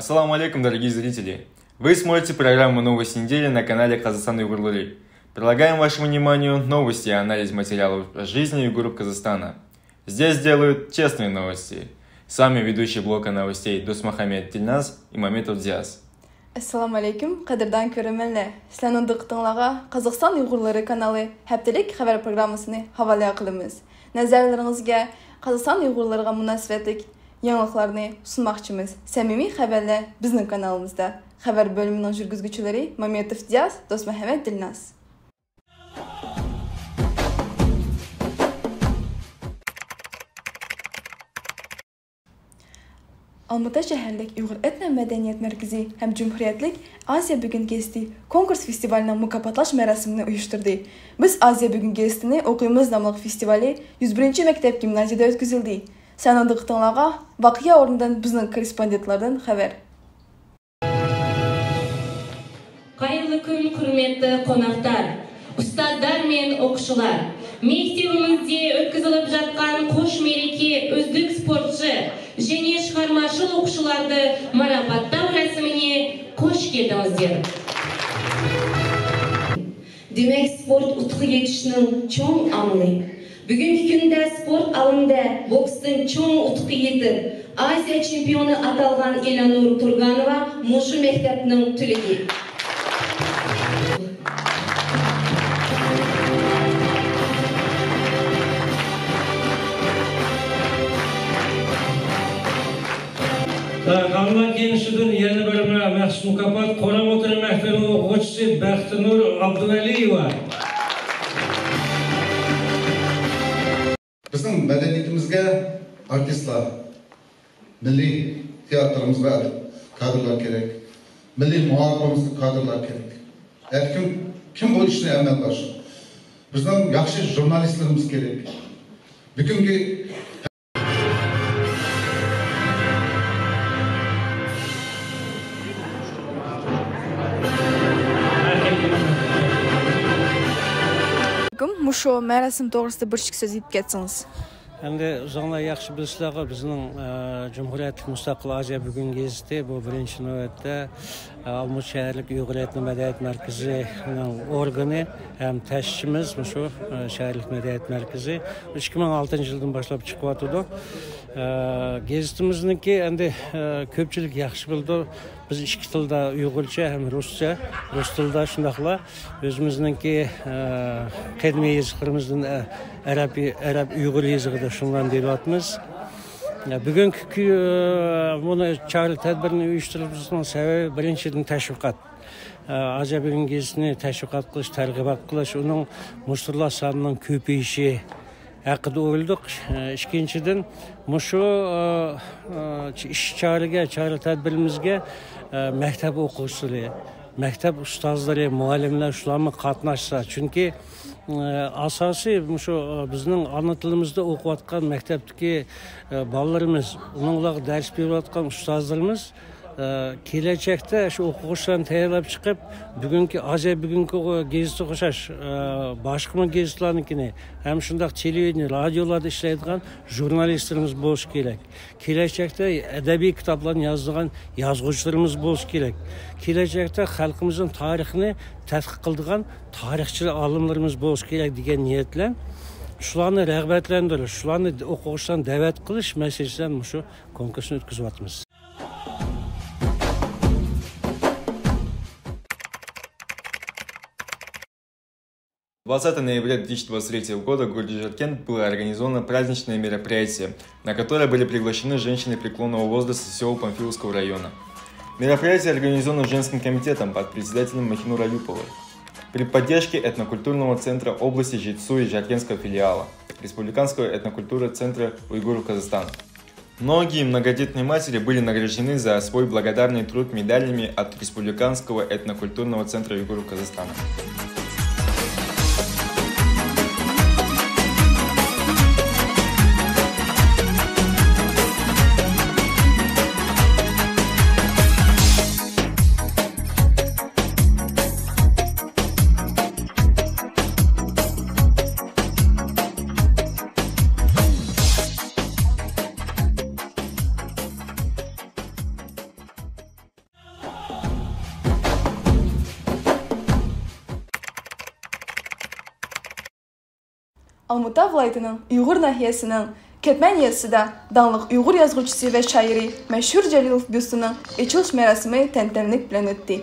Ассаламу алейкум, дорогие зрители! Вы смотрите программу «Новости недели» на канале Казахстан Уйгурлары. Предлагаем вашему вниманию новости и анализ материалов о жизни уйгуров Казахстана. Здесь делают честные новости. С вами ведущий блока новостей Досмахамед Тильназ и Мамедов Диас. Ассаламу алейкум, қадырдан көрерменler. Sizlerden diqqətinizə Qazaqstan Uyğurları kanalı həftəlik xəbər proqramısını havalı qılımız. Nəzərlərinizə Qazaqstan Uyğurlarına münasibətlik yanılıqlarını sunmaqçımız. Səmimi xəbərlər bizim kanalımızda. Xəbər bölümünün жүргізгүчілері Мамедов Диас, Досмахамед Тильназ. Almatı şəhərlik Uyğur Etno Mədəniyyət Mərkəzi həm Cümhuriyyətlik Asiya Bugün Gezisi konkurs festivalinin mükaffatlaş mərasimini uyuşturdu. Biz Asiya Bugün Gezisini Oxuyumuz namlıq festivali 101-ci məktəb gimnaziyada ötküzüldü. Sənin diqqətinizə vaqiya orundan bizning korrespondentlardan xəbər. Qayırlı kun, hürmetli qonaqlar, ustadlar men o'quvchilar. Mektabimizda o'tkazilib жатқан qo'sh mereki o'zbek sportchi және шығармашыл o'quvchilarni marapatlaw rasmini qo'sh keldingizlar. Demek sport utku yetişinin çoğun amili. Bugünkü günde sport alanında bokstun çoğun utku yetip Asiya çempionu atalgan Elanur Turganova Muşu mektebinin tülegi. Kanunlar Genişliği'nin yeni bölümüne məxsus mükafat Koran Otur Məktebi oxucusu Bəxtinur Abdüvəliyeva. Bizim mədəniyyətimizə artistlar, milli teatrımızga kadrlar gerek, milli muhabbimizga kadrlar gerek. Kim bu işini əməl başlar? Bizim yaxşı jurnalistlərimiz gerek. Bugünkü Muşu mərasim doğrusu bir söz deyib ketsiniz. Endi жаңа yaxshi bilisizlar, bizning Cumhuriyetlik Mustaqil Asiya Bugün Gezisi bu birinchi navbatda Almut shaharlik Uyg'ur etno madaniyat markazining organi ham tashkilimiz shu shaharlik madaniyat markazi 2006-yildan boshlab chiqyapti. Gezitimizniki endi ko'pchilik yaxshi bildi. Biz ikki tilda Uyg'urcha ham Ruscha, rus tilida shundaqla o'zimizningki qadimiy yozig'imizdan Arab Uyg'ur yozig'ida shundan deyapmiz. Bugungi buni chorlik tadbirini uyushtirishning sababi birinchidan tashviqot. Asiya Bugün Gezisini tashviqot qilish, targ'ibot qilish, uning mushtirlar sonining ko'payishi haqida o'yladik. Ikkinchidan mushu ish chorliga, chorlik tadbirimizga maktab o'quvchilari, maktab ustozlari, muallimlar shularni qatnashsa, chunki asosiy shu bizning ana tilimizda o'qiyotgan maktabdagi bolalarimiz, ularga dars berayotgan ustozlarimiz kelajakda shu o'quvchilarni tayyorlab chiqib, bugungi Asiya bugungi gezitga o'xshash boshqa gezitlarnikini ham shunday televideniya, radiolarda ishlaydigan jurnalistlarimiz bo'lishi kerak. Kelajakda adabiy kitoblarni yozadigan yozuvchilarimiz bo'lishi kerak. Kelajakda xalqimizning tarixini tadqiq qiladigan tarixchilar, olimlarimiz bo'lishi kerak degan niyat bilan shularni rag'batlantirish, shularni o'quvchilarni da'vat qilish masalasidan shu konkursni o'tkazyapmiz. Ноября 2023 года в городе Жаркент было организовано праздничное мероприятие, на которое были приглашены женщины преклонного возраста сел Панфиловского района. Мероприятие организовано женским комитетом под председателем Махинур Аюповой при поддержке этнокультурного центра области Житсу и Жаркентского филиала Республиканского этнокультурного центра уйгуров Казахстана. Многие многодетные матери были награждены за свой благодарный труд медалями от Республиканского этнокультурного центра уйгуров Казахстана. Almuta vilayetining Uyg'ur nahiyasining Ketman yezisida danliq Uyg'ur yozuvchisi va shoiri mashhur Jalilov byustining ochilish marosimi tantanalik bilan o'tdi.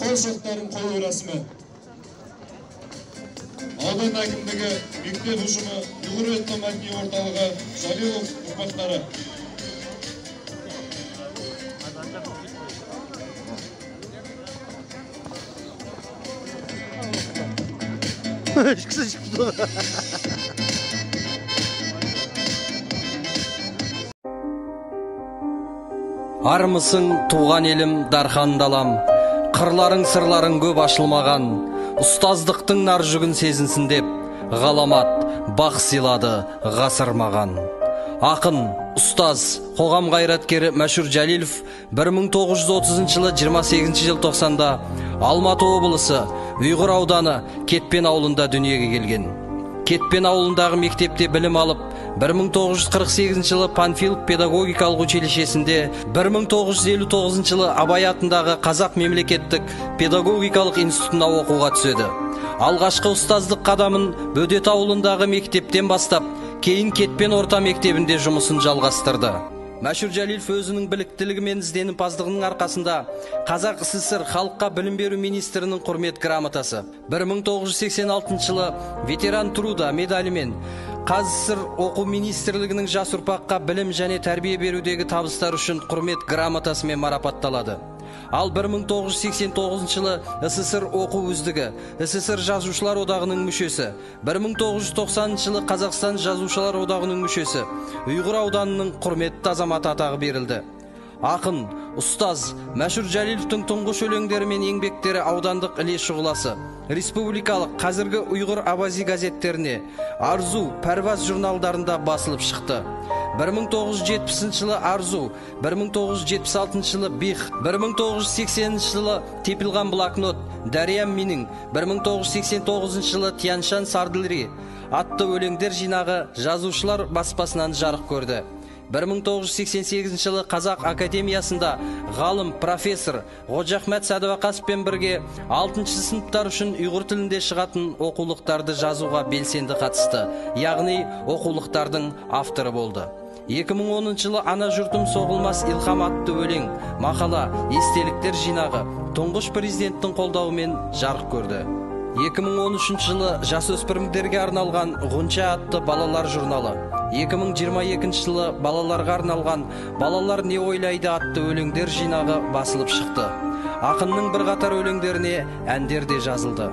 Qo'shiqlarim qo'yish rasmi. Audan hokimligi, Mektep ushumi, Uyg'ur etnomatiya o'rtog'i Jalilov ufaqlari. Армысың туған елім дархан далам, қырларың сырларың көп ашылмаған, ұстаздықтың нар жүгін сезінсін деп, ғаламат бақ сыйлады ғасыр маған. Ақын, ұстаз, қоғам қайраткері Мәшһүр Жәлилов 1930 жылы 28 желтоқсанда Алматы облысы Ұйғыр ауданы Кетпен ауылында дүниеге келген. Кетпен ауылындағы мектепте білім алып, 1948 жылы Панфилов педагогикалық училищесінде, 1959 жылы Абай атындағы Қазақ мемлекеттік педагогикалық институтына оқуға түседі. Алғашқы ұстаздық қадамын Бөдет ауылындағы мектептен бастап, кейін Кетпен орта мектебінде жұмысын жалғастырды. Мәшһүр Жәлилов өзінің біліктілігі мен ізденімпаздығының арқасында Қазақ СССР халыққа білім беру министрінің құрмет грамотасы, 1986 жылы ветеран труда медалімен, СССР оқу министрлігінің жас ұрпаққа білім және тәрбие берудегі табыстар үшін құрмет грамотасымен марапатталады. Ал 1989 жылы СССР оқу үздігі, СССР жазушылар одағының мүшесі, 1990 жылы Қазақстан жазушылар одағының мүшесі, Ұйғыр ауданының құрметті азаматы атағы берілді. Ақын, ұстаз Мәшһүр Жәлиловтың тұңғыш өлеңдері мен еңбектері аудандық іле шұғыласы, республикалық қазіргі Ұйғыр Абази газеттеріне, Арзу, Пәрваз журналдарында басылып шықты. 1970 жылы Арзу, 1976 жылы Бих, 1980 жылы Тепілған блокнот, Дәриям менің, 1989 жылы Тяншан Сардылри атты өлеңдер жинағы жазушылар баспасынан жарық көрді. 1988 жылы Қазақ Академиясында ғалым профессор Ғожахмет Сәдуақаспен бірге 6-шы сыныптар үшін ұйғыр тілінде шығатын оқулықтарды жазуға белсенді қатысты, яғни оқулықтардың авторы болды. 2010 жылы Ана жұртым соғылмас илхам атты өлең, мақала, естеліктер жинағы тұңғыш президенттің қолдауымен жарық көрді. 2013 жылы жасөспірімдерге арналған Ғұнша атты балалар журналы, 2022 жылы балаларға арналған Балалар не ойлайды атты өлеңдер жинағы басылып шықты. Ақынның бірқатар өлеңдеріне әндер де жазылды.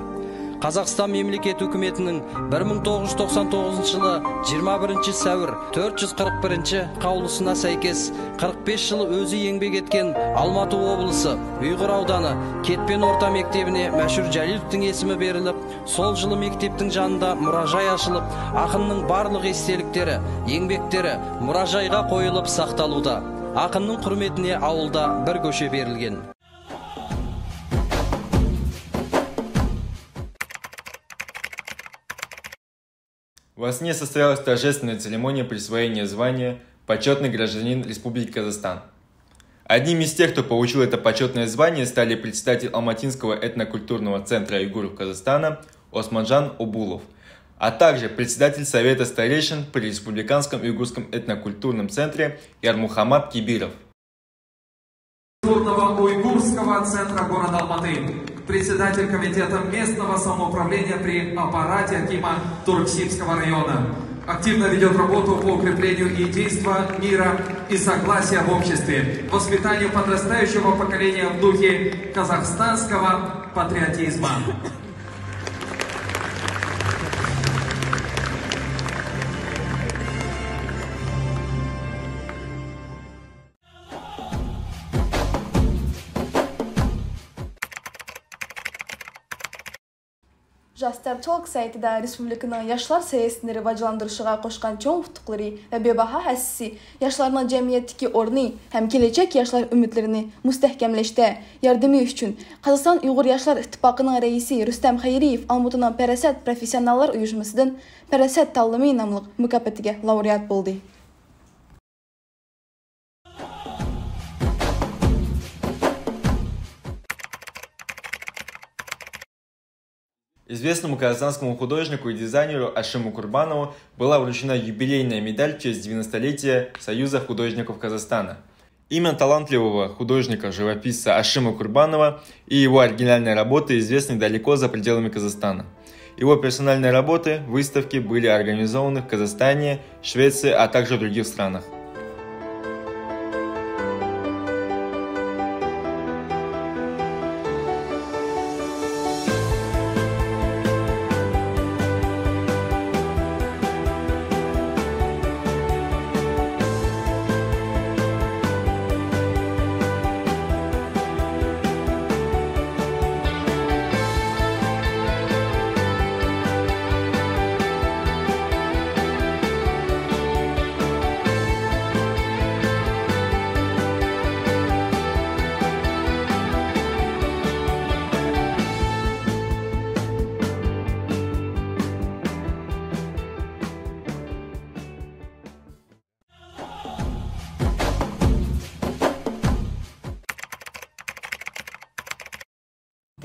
Қазақстан мемлекет үкіметінің 1999 жылы 21 сәуір 441 қаулысына сәйкес 45 жылы өзі еңбек еткен Алматы облысы Ұйғыр ауданы Кетпен орта мектебіне Мәшһүр Жәлиловтың есімі беріліп, сол жылы мектептің жанында мұражай ашылып, ақынның барлық естеліктері, еңбектері мұражайға қойылып сақталуда. Ақынның құрметіне ауылда бір көше берілген. В Астане состоялась торжественная церемония присвоения звания «Почетный гражданин Республики Казахстан». Одним из тех, кто получил это почетное звание, стали председатель Алматинского этнокультурного центра уйгуров Казахстана Османжан Обулов, а также председатель Совета старейшин при Республиканском уйгурском этнокультурном центре Ярмухамад Кибиров. Уйгурского центра города Алматы, председатель комитета местного самоуправления при аппарате Акима Турксибского района. Активно ведет работу по укреплению единства, мира и согласия в обществе, воспитанию подрастающего поколения в духе казахстанского патриотизма. Just Talk saytida Respublikaның яшлар саясатын рivajlandырышыга кошкан чоң утуклары ва бебаха хәссиси яшларның җәмгыятьтәге орны һәм киләчәк яшлар өметләрен мустәхкәмләштә ярдәме өчен Казакстан Уйгыр яшлар иттифакының рәисе Рустам Хәйриев Алматаның Парасат профессионаллар оешмасыдан Парасат таллымы намлык мукафатыга лауреат булды. Известному казахстанскому художнику и дизайнеру Ашиму Курбанову была вручена юбилейная медаль в честь 90-летия Союза художников Казахстана. Имя талантливого художника-живописца Ашима Курбанова и его оригинальные работы известны далеко за пределами Казахстана. Его персональные работы, выставки были организованы в Казахстане, Швеции, а также в других странах.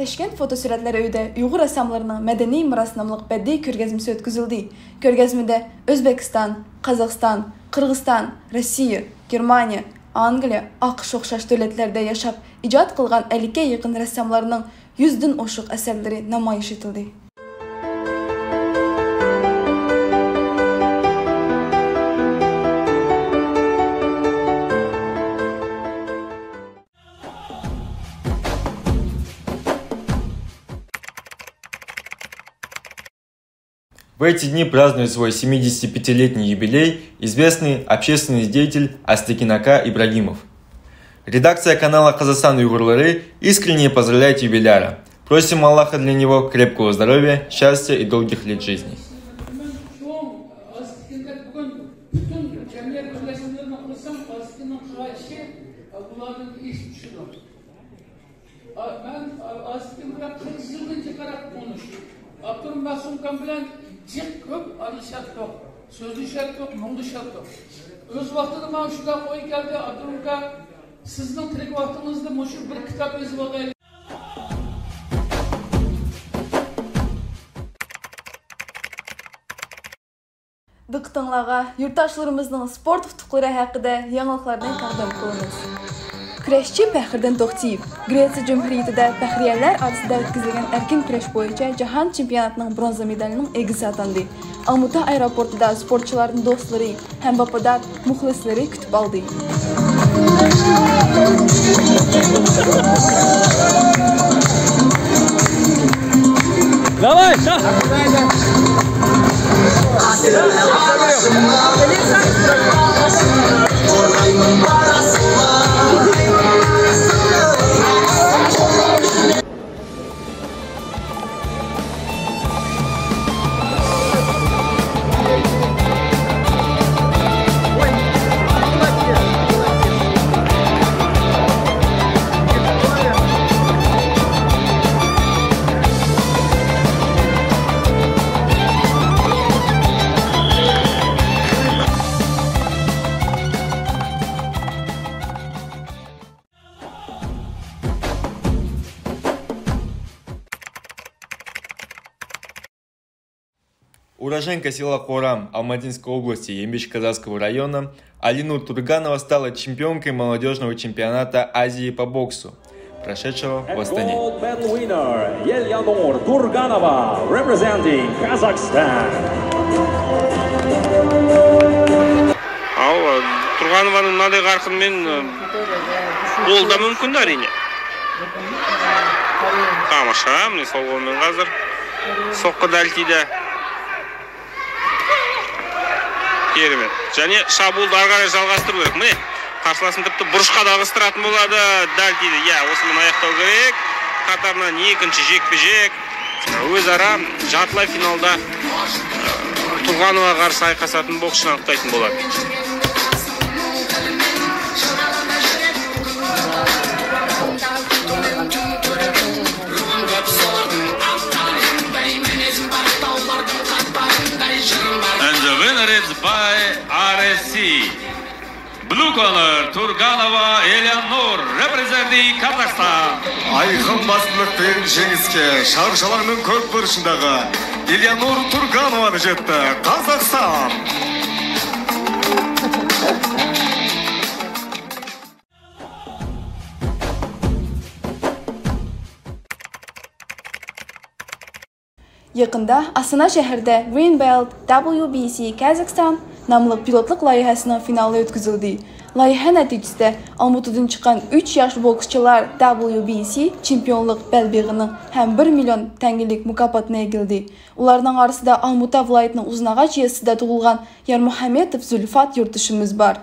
Ташкент фотосурәтләр өйдә Уйгыр рәссамларының мәдәни мирас намлык бәдди күргәзмәсе үткәрелде. Күргәзмәдә Өзбекстан, Казакстан, Кыргызстан, Россия, Германия, Англия, АКШ охшаш дәүләтләрдә яшап иҗат кылган 50-кә якын рәссамларның 100дән ошык әсәрләре намаиш ителде. В эти дни празднует свой 75-летний юбилей известный общественный деятель Астекинака Ибрагимов. Редакция канала «Казахстан Уйгурлары» искренне поздравляет юбиляра. Просим Аллаха для него крепкого здоровья, счастья и долгих лет жизни. Cek köp, alışat yok, sözlü şart yok, muğlu şart yok. Öz vaxtında ben şurada koyu geldi, Abdurumka, sizden tek vaxtınızda meşhur bir kitap yazıp alayım. Diqqətinizə yurttaşlarımızın sport tutuqları haqqında yanılıqlardan təqdim qılınız. Güreşçi Fəxriddin Toxtiyev Gretsiya Cumhuriyetində fəxriyyələr arasında ötküzülən erkin güreş boyunca Cahan Çempionatının bronza medalının egisi atandı. Almaty aeroportunda sportçuların dostları həm vafadar muxlisləri kütüb aldı. Давай, шах! Уроженка села Хорам Алматинской области Ембич-Казахского района Алинур Турганова стала чемпионкой молодежного чемпионата Азии по боксу, прошедшего в Астане. Алинур Турганова, representing Kazakhstan. Турганованың мынандай қарқынмен ол да мүмкін әрине. Тамаша, міне сол қолмен қазір соққы дәл тиді. Керемет. Және шабуылды ары қарай жалғастыру керек. Міне, қарсыласын тіпті бұрышқа да ығыстыратын болады. Дәл тиді. Осымен аяқтау керек. Қатарынан екінші жекпе-жек. өзара жартылай финалда Турганова қарсы айқасатын боксшыны анықтайтын болады. And the winner is by RSC. Blue color, Turganova Eleanor, representing Kazakhstan. Айқын басымдық берген жеңіске шаршалаңның көк бұрышындағы Eleanor Turganovаны жетті, Қазақстан. Yakında Astana şəhərdə Greenbelt WBC Kazakhstan namlı pilotluk layihəsinin finalı ötküzüldü. Layihə nəticəsində Almatıdan çıxan 3 yaşlı boksçular WBC çempionluq bəlbağının həm 1 milyon təngilik mükafatına egildi. Onlardan arasında Almata vilayətinin Uznağaç yesində doğulğan Yarmuhamedov Zülfat yurtdaşımız var.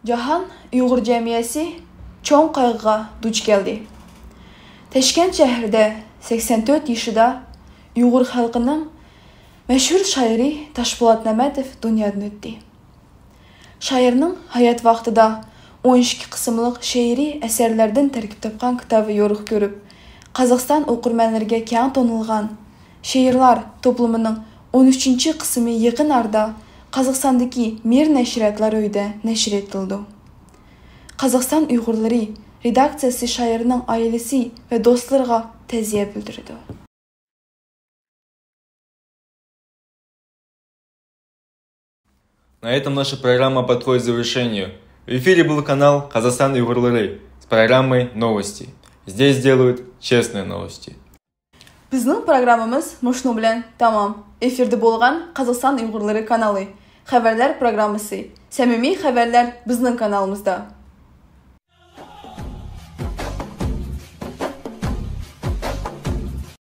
Cahan Uyghur Cemiyeti çoğun kaygıga duç geldi. Teşkent şehirde 84 yaşında Uyghur halkının meşhur şairi Taşpolat Nemetov dünyadan ötdü. Şairinin hayat vaxtida 12 kısımlık şeiri eserlerden terkip tapkan kitabı yoruq görüp, Қазақстан okurmenlerge kağıt tonulgan şeirler toplumunun 13. kısmı yakın arda Қазақстандaki Mir Neşriatlar Öyde neşr etildi. Қазақстан Uygurları редакциясы şairinin ailesi ve dostlarına teziye bildirdi. На этом наша программа подходит к завершению. В эфире был канал Казахстан Уйгурлары с программой «Новости». Здесь делают честные новости. Bizning programmamiz mushnu bilan tamam. Efirde bo'lgan Қазақстан Uyg'urlari kanali. Xabarlar programmasi. Samimiy xabarlar bizning kanalimizda.